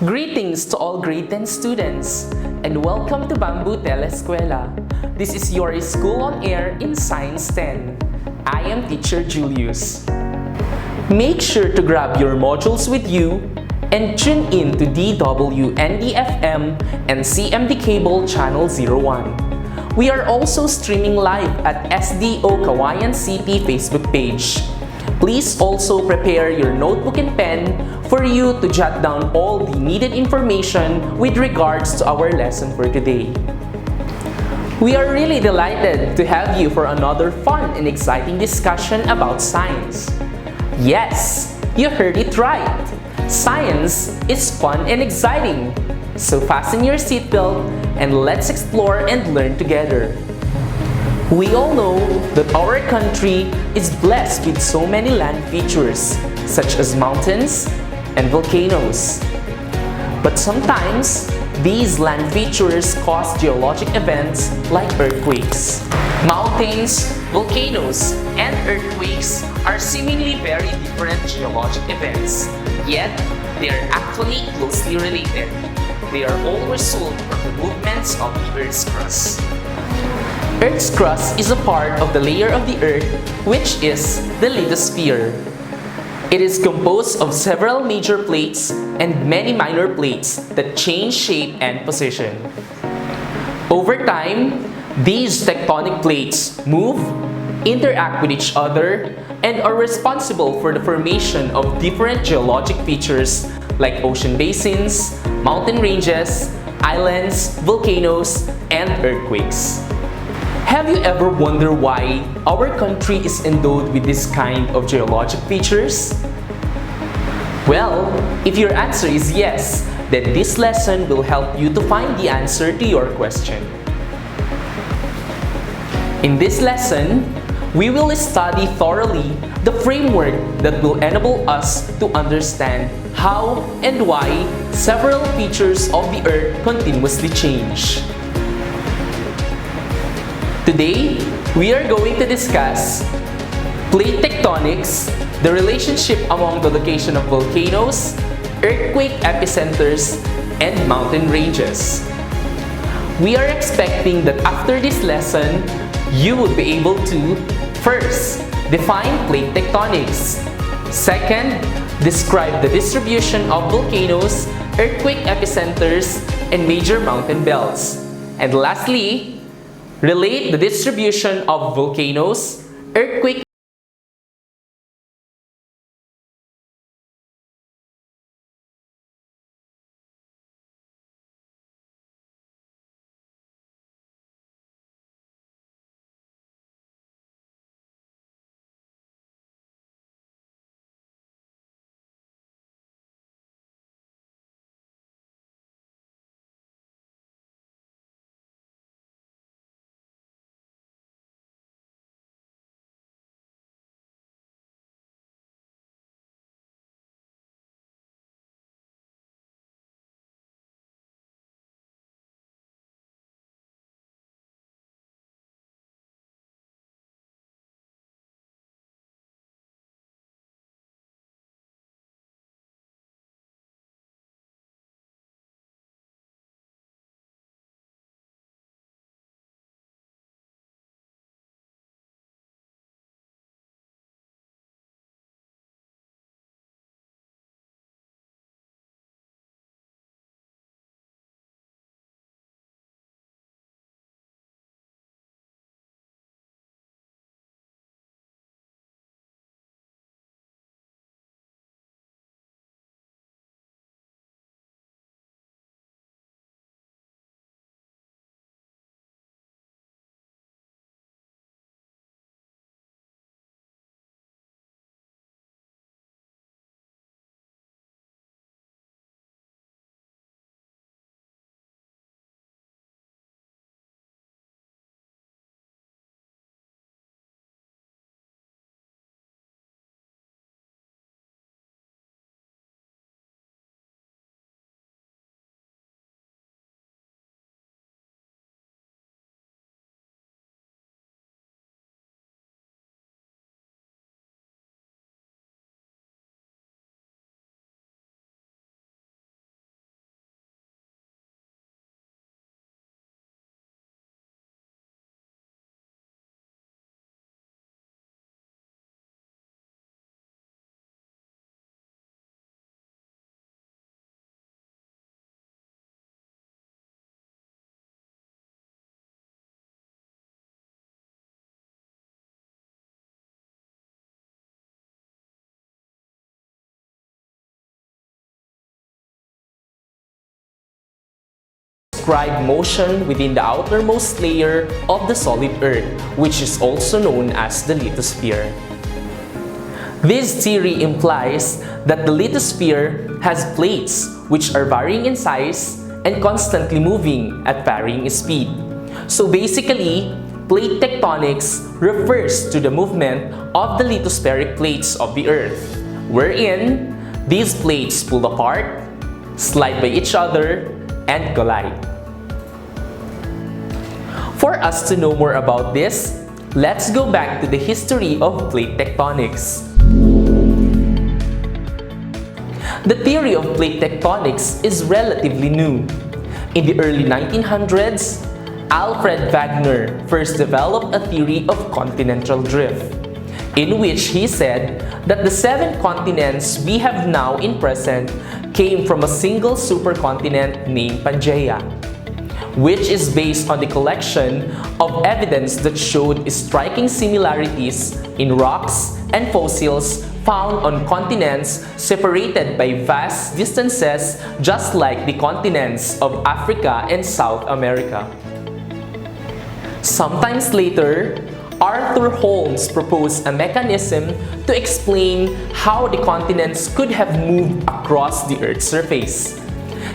Greetings to all grade 10 students and welcome to Bamboo Telescuela. This is your school on air in Science 10. I am Teacher Julius. Make sure to grab your modules with you and tune in to DWNDFM and CMD Cable Channel 01. We are also streaming live at SDO CAUAYAN CP Facebook page. Please also prepare your notebook and pen for you to jot down all the needed information with regards to our lesson for today. We are really delighted to have you for another fun and exciting discussion about science. Yes, you heard it right. Science is fun and exciting. So fasten your seatbelt and let's explore and learn together. We all know that our country is blessed with so many land features, such as mountains and volcanoes. But sometimes, these land features cause geologic events like earthquakes. Mountains, volcanoes, and earthquakes are seemingly very different geologic events, yet they are actually closely related. They are all result from the movements of the Earth's crust. Earth's crust is a part of the layer of the Earth, which is the lithosphere. It is composed of several major plates and many minor plates that change shape and position. Over time, these tectonic plates move, interact with each other, and are responsible for the formation of different geologic features like ocean basins, mountain ranges, islands, volcanoes, and earthquakes. Have you ever wondered why our country is endowed with this kind of geologic features? Well, if your answer is yes, then this lesson will help you to find the answer to your question. In this lesson, we will study thoroughly the framework that will enable us to understand how and why several features of the Earth continuously change. Today, we are going to discuss plate tectonics, the relationship among the location of volcanoes, earthquake epicenters, and mountain ranges. We are expecting that after this lesson, you will be able to first, define plate tectonics. Second, describe the distribution of volcanoes, earthquake epicenters, and major mountain belts. And lastly, relate the distribution of volcanoes, earthquake describe motion within the outermost layer of the solid Earth, which is also known as the lithosphere. This theory implies that the lithosphere has plates which are varying in size and constantly moving at varying speed. So basically, plate tectonics refers to the movement of the lithospheric plates of the Earth, wherein these plates pull apart, slide by each other, and collide. For us to know more about this, let's go back to the history of plate tectonics. The theory of plate tectonics is relatively new. In the early 1900s, Alfred Wegener first developed a theory of continental drift, in which he said that the 7 continents we have now in present came from a single supercontinent named Pangaea, which is based on the collection of evidence that showed striking similarities in rocks and fossils found on continents separated by vast distances, just like the continents of Africa and South America. Sometimes later, Arthur Holmes proposed a mechanism to explain how the continents could have moved across the Earth's surface.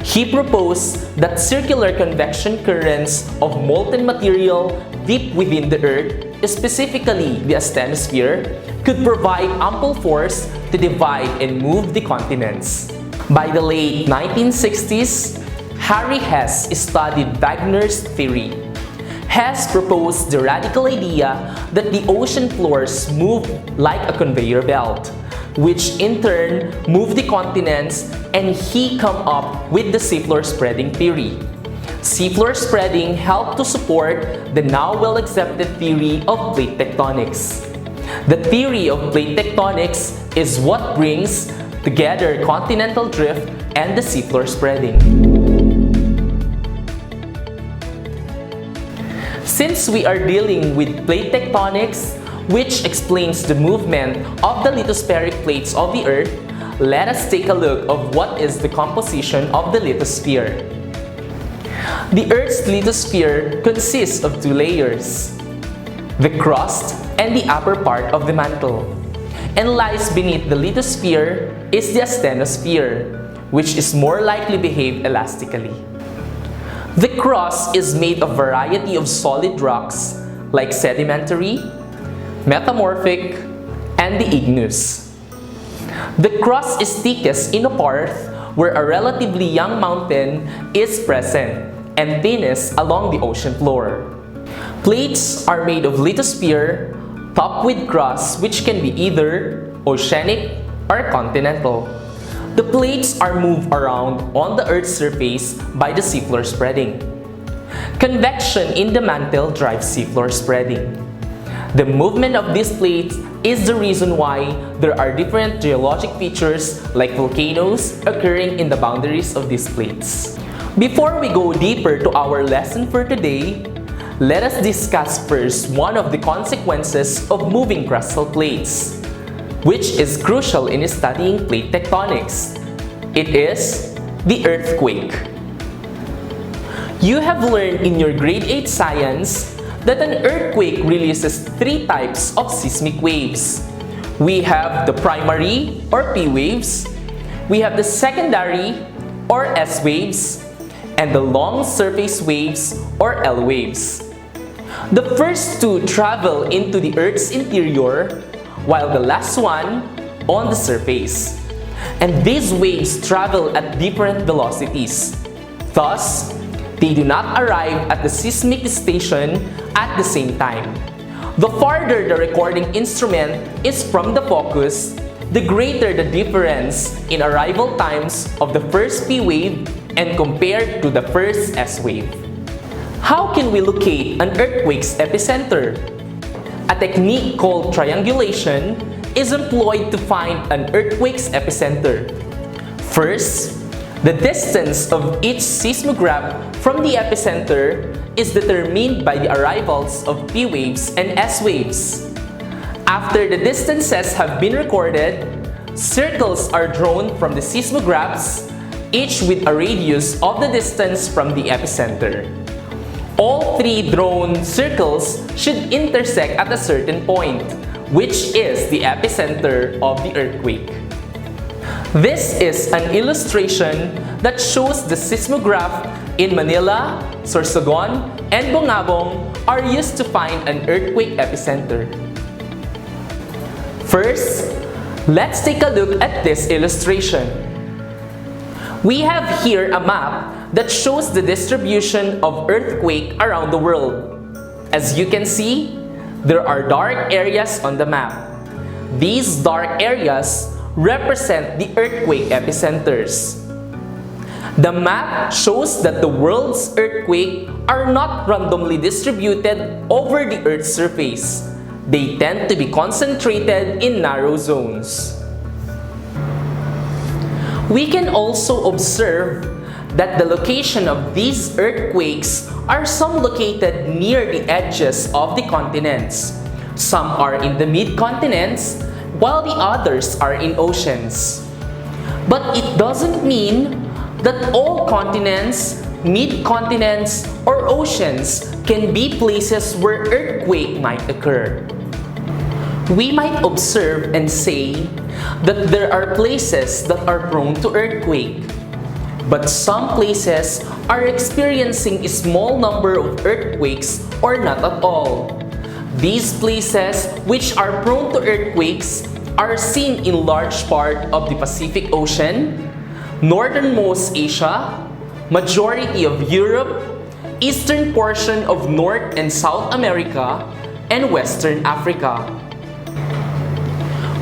He proposed that circular convection currents of molten material deep within the Earth, specifically the Asthenosphere, could provide ample force to divide and move the continents. By the late 1960s, Harry Hess studied Wegener's theory. Hess proposed the radical idea that the ocean floors move like a conveyor belt, which in turn moved the continents, and he came up with the seafloor spreading theory. Seafloor spreading helped to support the now well-accepted theory of plate tectonics. The theory of plate tectonics is what brings together continental drift and the seafloor spreading. Since we are dealing with plate tectonics, which explains the movement of the lithospheric plates of the Earth, let us take a look of what is the composition of the lithosphere. The Earth's lithosphere consists of 2 layers, the crust and the upper part of the mantle. And lies beneath the lithosphere is the asthenosphere, which is more likely behave elastically. The crust is made of a variety of solid rocks like sedimentary, metamorphic, and the igneous. The crust is thickest in a part where a relatively young mountain is present, and thinnest along the ocean floor. Plates are made of lithosphere, topped with crust which can be either oceanic or continental. The plates are moved around on the Earth's surface by the seafloor spreading. Convection in the mantle drives seafloor spreading. The movement of these plates is the reason why there are different geologic features like volcanoes occurring in the boundaries of these plates. Before we go deeper to our lesson for today, let us discuss first one of the consequences of moving crustal plates, which is crucial in studying plate tectonics. It is the earthquake. You have learned in your grade 8 science that an earthquake releases 3 types of seismic waves. We have the primary or P waves, we have the secondary or S waves, and the long surface waves or L waves. The first 2 travel into the Earth's interior, while the last one on the surface. And these waves travel at different velocities. Thus, they do not arrive at the seismic station at the same time. The farther the recording instrument is from the focus, the greater the difference in arrival times of the first P wave and compared to the first S wave. How can we locate an earthquake's epicenter? A technique called triangulation is employed to find an earthquake's epicenter. First, the distance of each seismograph from the epicenter is determined by the arrivals of P waves and S waves. After the distances have been recorded, circles are drawn from the seismographs each with a radius of the distance from the epicenter. All three drawn circles should intersect at a certain point, which is the epicenter of the earthquake. This is an illustration that shows the seismograph in Manila, Sorsogon, and Bongabong are used to find an earthquake epicenter. First, let's take a look at this illustration. We have here a map that shows the distribution of earthquake around the world. As you can see, there are dark areas on the map. These dark areas represent the earthquake epicenters. The map shows that the world's earthquakes are not randomly distributed over the Earth's surface. They tend to be concentrated in narrow zones. We can also observe that the location of these earthquakes are some located near the edges of the continents. Some are in the mid-continents, while the others are in oceans. But it doesn't mean that all continents, mid-continents, or oceans can be places where earthquake might occur. We might observe and say that there are places that are prone to earthquake, but some places are experiencing a small number of earthquakes or not at all. These places which are prone to earthquakes are seen in large part of the Pacific Ocean, northernmost Asia, majority of Europe, eastern portion of North and South America, and Western Africa.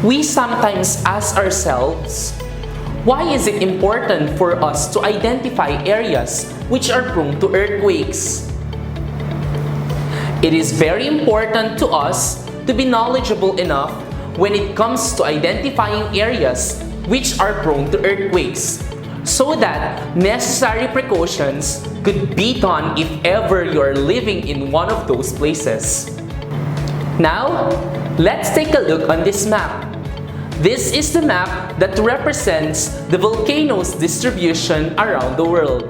We sometimes ask ourselves, why is it important for us to identify areas which are prone to earthquakes? It is very important to us to be knowledgeable enough when it comes to identifying areas which are prone to earthquakes, so that necessary precautions could be done if ever you are living in one of those places. Now, let's take a look on this map. This is the map that represents the volcanoes distribution around the world.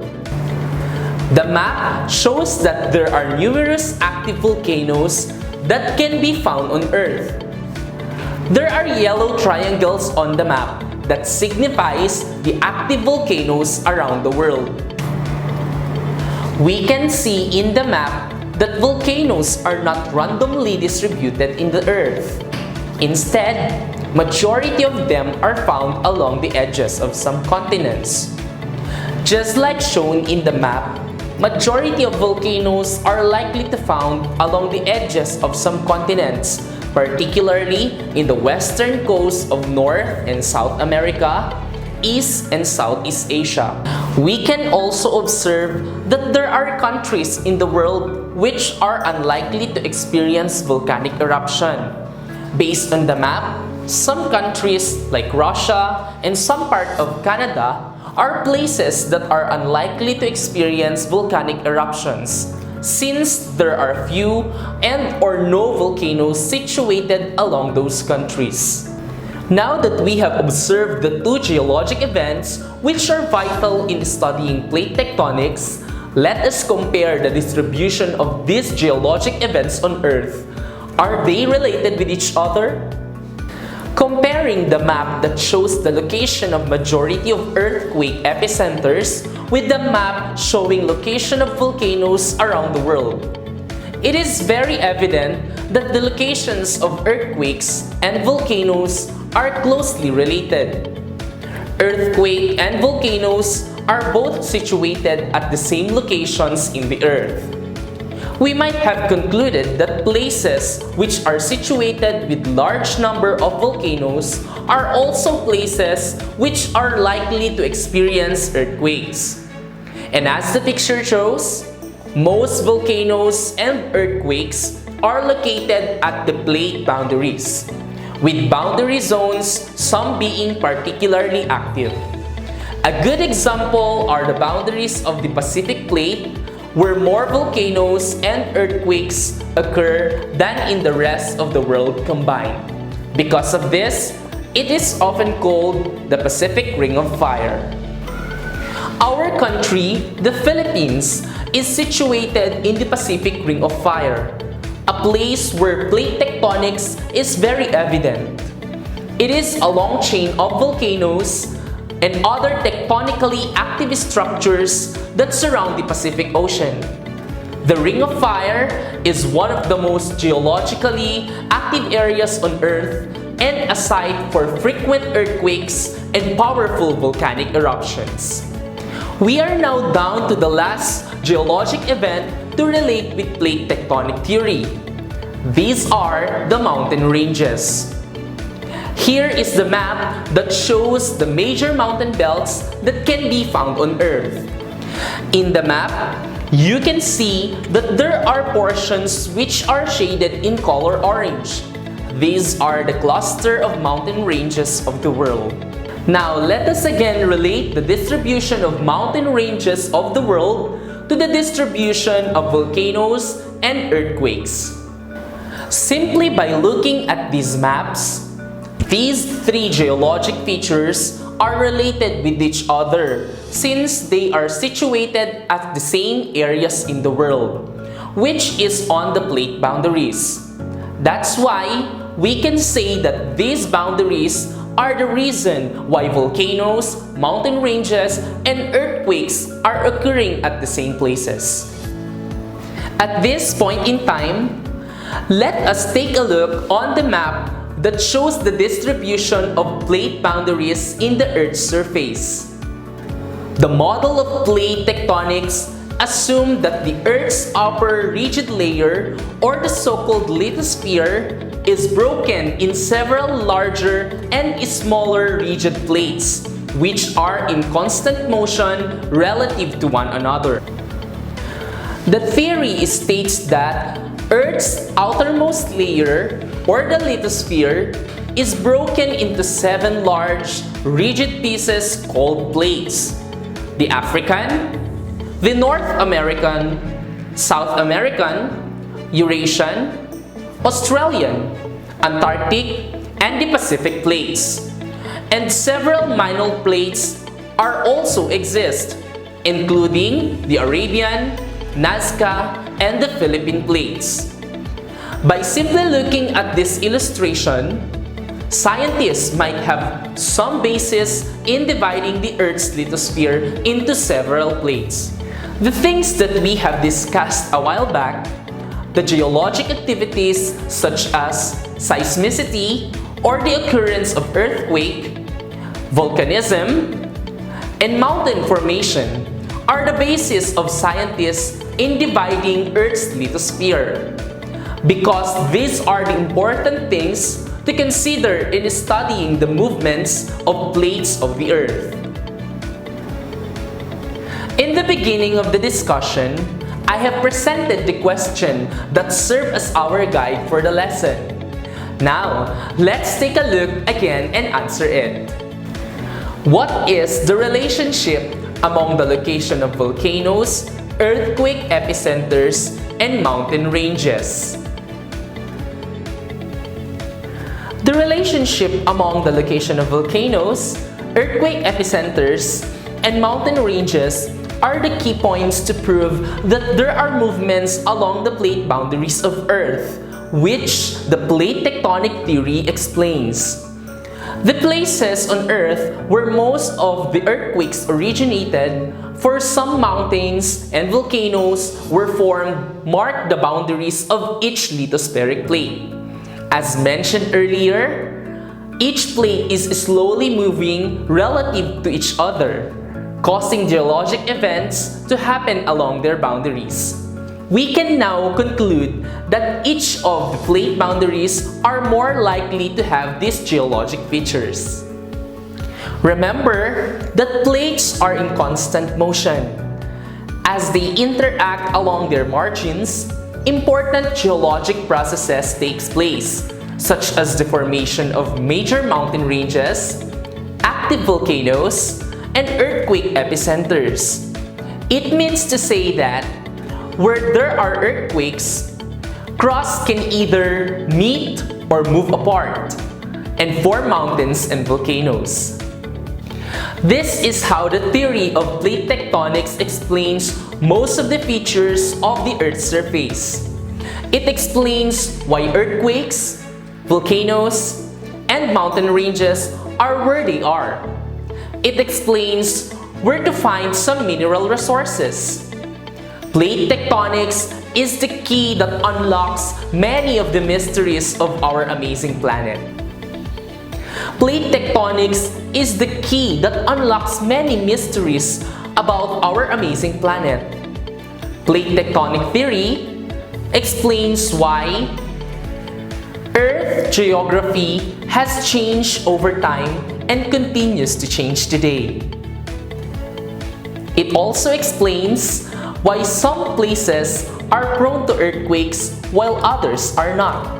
The map shows that there are numerous active volcanoes that can be found on Earth. There are yellow triangles on the map that signifies the active volcanoes around the world. We can see in the map that volcanoes are not randomly distributed in the Earth. Instead, majority of them are found along the edges of some continents. Just like shown in the map, majority of volcanoes are likely to found along the edges of some continents, particularly in the western coast of North and South America, East and Southeast Asia. We can also observe that there are countries in the world which are unlikely to experience volcanic eruption. Based on the map, some countries like Russia and some part of Canada are places that are unlikely to experience volcanic eruptions, since there are few and or no volcanoes situated along those countries. Now that we have observed the two geologic events which are vital in studying plate tectonics, let us compare the distribution of these geologic events on Earth. Are they related with each other? Comparing the map that shows the location of majority of earthquake epicenters with the map showing location of volcanoes around the world, it is very evident that the locations of earthquakes and volcanoes are closely related. Earthquake and volcanoes are both situated at the same locations in the Earth. We might have concluded that places which are situated with large number of volcanoes are also places which are likely to experience earthquakes. And as the picture shows, most volcanoes and earthquakes are located at the plate boundaries, with boundary zones some being particularly active. A good example are the boundaries of the Pacific Plate, where more volcanoes and earthquakes occur than in the rest of the world combined. Because of this, it is often called the Pacific Ring of Fire. Our country, the Philippines, is situated in the Pacific Ring of Fire, a place where plate tectonics is very evident. It is a long chain of volcanoes and other tectonically active structures that surround the Pacific Ocean. The Ring of Fire is one of the most geologically active areas on Earth and a site for frequent earthquakes and powerful volcanic eruptions. We are now down to the last geologic event to relate with plate tectonic theory. These are the mountain ranges. Here is the map that shows the major mountain belts that can be found on Earth. In the map, you can see that there are portions which are shaded in color orange. These are the cluster of mountain ranges of the world. Now, let us again relate the distribution of mountain ranges of the world to the distribution of volcanoes and earthquakes. Simply by looking at these maps, these three geologic features are related with each other since they are situated at the same areas in the world, which is on the plate boundaries. That's why we can say that these boundaries are the reason why volcanoes, mountain ranges, and earthquakes are occurring at the same places. At this point in time, let us take a look on the map that shows the distribution of plate boundaries in the Earth's surface. The model of plate tectonics assumed that the Earth's upper rigid layer, or the so-called lithosphere, is broken in several larger and smaller rigid plates, which are in constant motion relative to one another. The theory states that Earth's outermost layer, or the lithosphere, is broken into 7 large, rigid pieces called plates: the African, the North American, South American, Eurasian, Australian, Antarctic, and the Pacific plates. And several minor plates are also exist, including the Arabian, Nazca, and the Philippine plates. By simply looking at this illustration, scientists might have some basis in dividing the Earth's lithosphere into several plates. The things that we have discussed a while back, the geologic activities such as seismicity or the occurrence of earthquake, volcanism, and mountain formation, are the basis of scientists in dividing Earth's lithosphere, because these are the important things to consider in studying the movements of plates of the Earth. In the beginning of the discussion, I have presented the question that served as our guide for the lesson. Now, let's take a look again and answer it. What is the relationship among the location of volcanoes, earthquake epicenters, and mountain ranges? The relationship among the location of volcanoes, earthquake epicenters, and mountain ranges are the key points to prove that there are movements along the plate boundaries of Earth, which the plate tectonic theory explains. The places on Earth where most of the earthquakes originated, for some mountains and volcanoes were formed, mark the boundaries of each lithospheric plate. As mentioned earlier, each plate is slowly moving relative to each other, causing geologic events to happen along their boundaries. We can now conclude that each of the plate boundaries are more likely to have these geologic features. Remember that plates are in constant motion. As they interact along their margins, important geologic processes take place, such as the formation of major mountain ranges, active volcanoes, and earthquake epicenters. It means to say that where there are earthquakes, crust can either meet or move apart and form mountains and volcanoes. This is how the theory of plate tectonics explains most of the features of the Earth's surface. It explains why earthquakes, volcanoes, and mountain ranges are where they are. It explains where to find some mineral resources. Plate tectonics is the key that unlocks many of the mysteries of our amazing planet. Plate tectonics is the key that unlocks many mysteries about our amazing planet. Plate tectonic theory explains why Earth geography has changed over time and continues to change today. It also explains why some places are prone to earthquakes while others are not.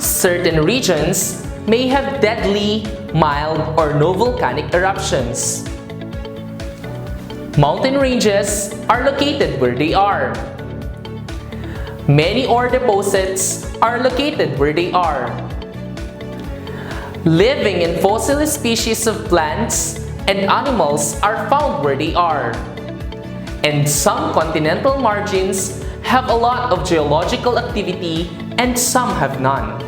Certain regions may have deadly, mild, or no volcanic eruptions. Mountain ranges are located where they are. Many ore deposits are located where they are. Living and fossil species of plants and animals are found where they are. And some continental margins have a lot of geological activity and some have none.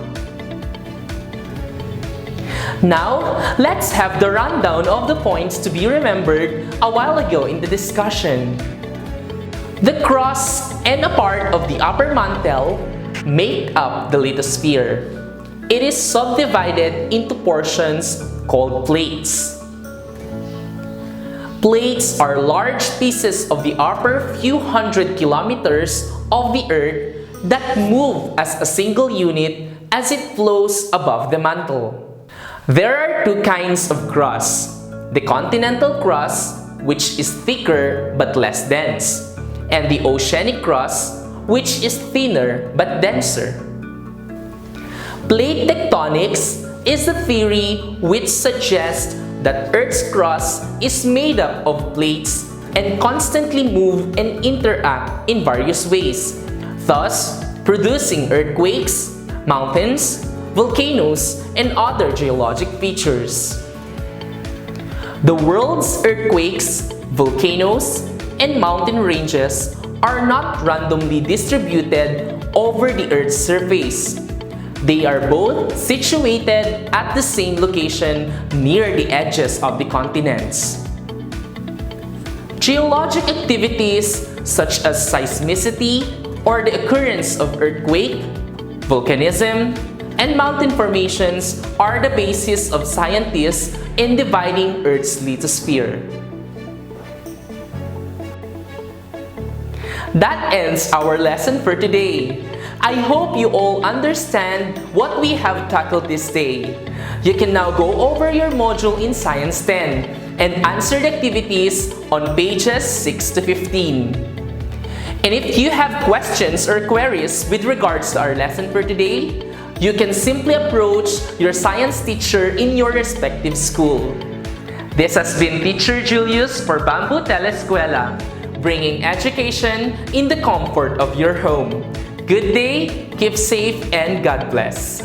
Now, let's have the rundown of the points to be remembered a while ago in the discussion. The crust and a part of the upper mantle make up the lithosphere. It is subdivided into portions called plates. Plates are large pieces of the upper few hundred kilometers of the Earth that move as a single unit as it flows above the mantle. There are two kinds of crust: the continental crust, which is thicker but less dense, and the oceanic crust, which is thinner but denser. Plate tectonics is a theory which suggests that Earth's crust is made up of plates and constantly move and interact in various ways, thus producing earthquakes, mountains, volcanoes, and other geologic features. The world's earthquakes, volcanoes, and mountain ranges are not randomly distributed over the Earth's surface. They are both situated at the same location near the edges of the continents. Geologic activities such as seismicity or the occurrence of earthquake, volcanism, and mountain formations are the basis of scientists in dividing Earth's lithosphere. That ends our lesson for today. I hope you all understand what we have tackled this day. You can now go over your module in Science 10 and answer the activities on pages 6 to 15. And if you have questions or queries with regards to our lesson for today, you can simply approach your science teacher in your respective school. This has been Teacher Julius for Bamboo Telescuela, bringing education in the comfort of your home. Good day, keep safe, and God bless.